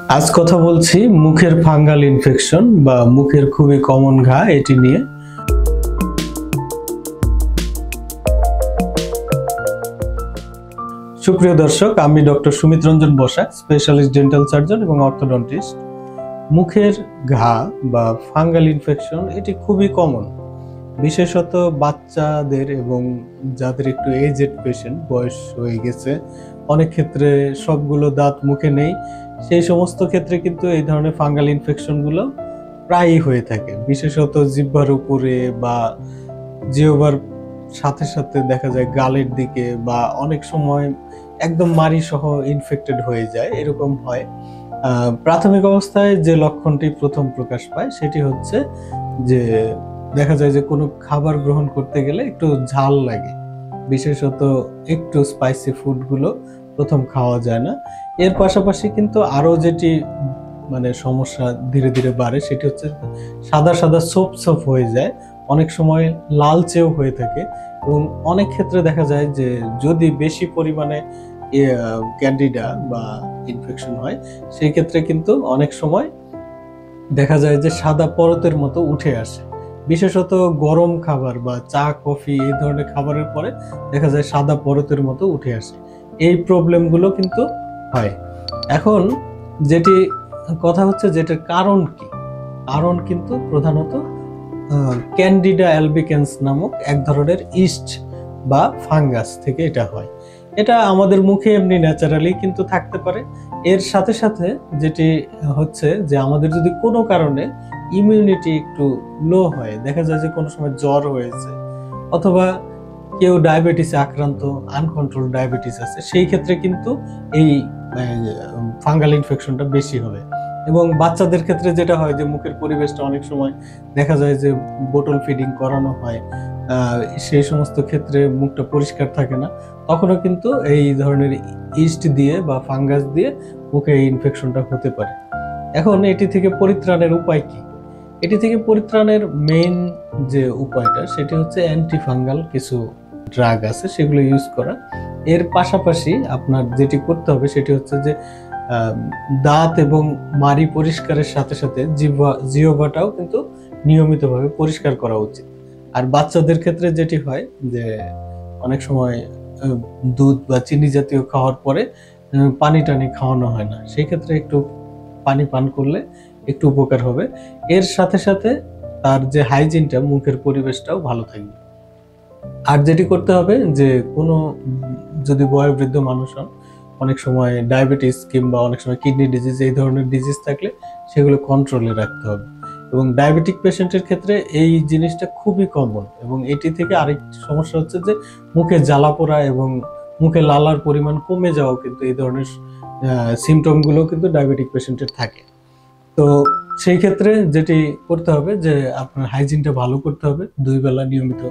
আজ কথা বলছি মুখের ফাঙ্গাল ইনফেকশন বা মুখের খুবই কমন ঘা এটি নিয়ে। সুপ্রিয় দর্শক, আমি doctor Sumit Ranjan Basak, specialist dental surgeon এবং অর্থোডন্টিস্ট। মুখের ঘা বা ফাঙ্গাল ইনফেকশন এটি খুবই কমন, বিশেষত বাচ্চাদের এবং যাদের একটু এজেড পেশেন্ট, বয়স হয়ে গেছে, অনেক ক্ষেত্রে সবগুলো দাঁত মুখে নেই, সেই সমস্ত ক্ষেত্রে কিন্তু এই ধরনের ফাঙ্গাল ইনফেকশনগুলো প্রায়ই হয়ে থাকে। বিশেষত জিহ্বার উপরে বা জিহ্বার সাথে সাথে দেখা যায় গালের দিকে, বা অনেক সময় একদম মাড়ি সহ ইনফেক্টেড হয়ে যায়, এরকম হয়। প্রাথমিক অবস্থায় যে লক্ষণটি প্রথম প্রকাশ পায় সেটি হচ্ছে যে দেখা যায় যে কোনো খাবার গ্রহণ করতে গেলে একটু ঝাল লাগে, বিশেষত একটু স্পাইসি ফুডগুলো প্রথম খাওয়া যায় না। এর পাশাপাশি কিন্তু আরো যেটি সমস্যা ধীরে ধীরে বাড়ে সেটি হচ্ছে সাদা সাদা সোপ হয়ে যায়, অনেক সময় লালচেও হয়ে থাকে, এবং অনেক ক্ষেত্রে দেখা যায় যে যদি বেশি পরিমাণে ক্যান্ডিডা বা ইনফেকশন হয় সেই ক্ষেত্রে কিন্তু অনেক সময় দেখা যায় যে সাদা পরতের মতো উঠে আসে। বিশেষত গরম খাবার বা চা কফি এই ধরনের খাবারের পরে দেখা যায় সাদা পরতের মতো উঠে আসে। এই প্রবলেমগুলো কিন্তু হয়। এখন যেটি কথা হচ্ছে যেটার কারণ কি, কারণ কিন্তু প্রধানত ক্যান্ডিডা অ্যালবিকেন্স নামক এক ধরনের ইস্ট বা ফাঙ্গাস থেকে এটা হয়। এটা আমাদের মুখে এমনি ন্যাচারালি কিন্তু থাকতে পারে। এর সাথে সাথে যেটি হচ্ছে যে আমাদের যদি কোনো কারণে ইমিউনিটি একটু লো হয়, দেখা যায় যে কোনো সময় জ্বর হয়েছে, অথবা কেউ ডায়াবেটিসে আক্রান্ত, আনকন্ট্রোল ডায়াবেটিস আছে, সেই ক্ষেত্রে কিন্তু এই ফাঙ্গাল ইনফেকশনটা বেশি হবে। এবং বাচ্চাদের ক্ষেত্রে যেটা হয় যে মুখের পরিবেশটা অনেক সময় দেখা যায় যে বোতল ফিডিং করানো হয়, সেই সমস্ত ক্ষেত্রে মুখটা পরিষ্কার থাকে না, তখনও কিন্তু এই ধরনের ইস্ট দিয়ে বা ফাঙ্গাস দিয়ে মুখে এই ইনফেকশনটা হতে পারে। এখন এটি থেকে পরিত্রাণের উপায় কি? এটি থেকে পরিত্রাণের মেইন যে উপায়টা সেটি হচ্ছে অ্যান্টিফাঙ্গাল কিছু ড্রাগ আছে, সেগুলো ইউজ করা। এর পাশাপাশি আপনার যেটি করতে হবে সেটি হচ্ছে যে দাঁত এবং মাড়ি পরিষ্কারের সাথে সাথে জিহ্বাটাও কিন্তু নিয়মিতভাবে পরিষ্কার করা উচিত। আর বাচ্চাদের ক্ষেত্রে যেটি হয় যে অনেক সময় দুধ বা চিনি জাতীয় খাওয়ার পরে পানি টানি খাওয়ানো হয় না, সেই ক্ষেত্রে একটু পানি পান করলে একটু উপকার হবে। এর সাথে সাথে তার যে হাইজিনটা, মুখের পরিবেশটাও ভালো থাকবে। আর যেটি করতে হবে যে কোনো যদি বয়োবৃদ্ধ মানুষ হন, অনেক সময় ডায়াবেটিস কিংবা অনেক সময় কিডনি ডিজিজ, এই ধরনের ডিজিজ থাকলে সেগুলো কন্ট্রোলে রাখতে হবে। এবং ডায়াবেটিক পেশেন্টের ক্ষেত্রে এই জিনিসটা খুবই কমন, এবং এটি থেকে আরেকটি সমস্যা হচ্ছে যে মুখে জ্বালা পোড়া এবং মুখে লালার পরিমাণ কমে যাওয়াও কিন্তু এই ধরনের সিমটমগুলো কিন্তু ডায়াবেটিক পেশেন্টের থাকে। তো সেই ক্ষেত্রে যেটি করতে হবে যে আপনার হাইজিনটা ভালো করতে হবে, 2 বেলা নিয়মিত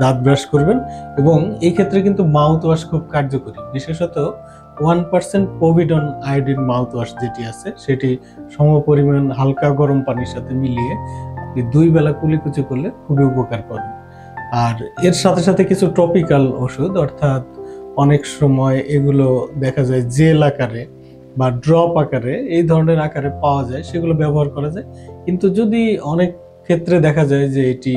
দাঁত ব্রাশ করবেন, এবং এই ক্ষেত্রে কিন্তু মাউথ ওয়াশ খুব কার্যকরী। বিশেষত 1% পোভিডন আয়োডিন মাউথ ওয়াশ যেটি আছে সেটি সমপরিমাণ হালকা গরম পানির সাথে মিলিয়ে আপনি 2 বেলা কুলিকুচি করলে খুবই উপকার পাবেন। আর এর সাথে সাথে কিছু টপিক্যাল ওষুধ, অর্থাৎ অনেক সময় এগুলো দেখা যায় জেল আকারে বা ড্রপ আকারে, এই ধরনের আকারে পাওয়া যায়, সেগুলো ব্যবহার করা যায়। কিন্তু যদি অনেক ক্ষেত্রে দেখা যায় যে এটি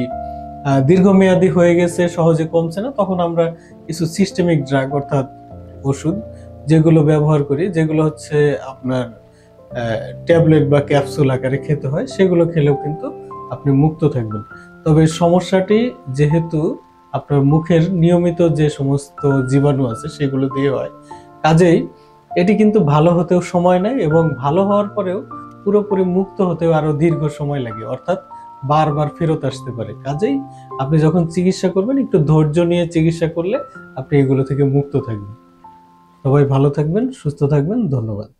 দীর্ঘমেয়াদী হয়ে গেছে, সহজে কমছে না, তখন আমরা কিছু সিস্টেমিক ড্রাগ অর্থাৎ ওষুধ যেগুলো ব্যবহার করি, যেগুলো হচ্ছে আপনার ট্যাবলেট বা ক্যাপসুল আকারে খেতে হয়, সেগুলো খেলেও কিন্তু আপনি মুক্ত থাকবেন। তবে সমস্যাটি যেহেতু আপনার মুখের নিয়মিত যে সমস্ত জীবাণু আছে সেগুলো দিয়ে হয়, কাজেই এটি কিন্তু ভালো হতেও সময় নেয়, এবং ভালো হওয়ার পরেও পুরোপুরি মুক্ত হতেও আরো দীর্ঘ সময় লাগে, অর্থাৎ বারবার ফেরত আসতে পারে। কাজেই আপনি যখন চিকিৎসা করবেন একটু ধৈর্য নিয়ে চিকিৎসা করলে আপনি এগুলো থেকে মুক্ত থাকবেন। সবাই ভালো থাকবেন, সুস্থ থাকবেন। ধন্যবাদ।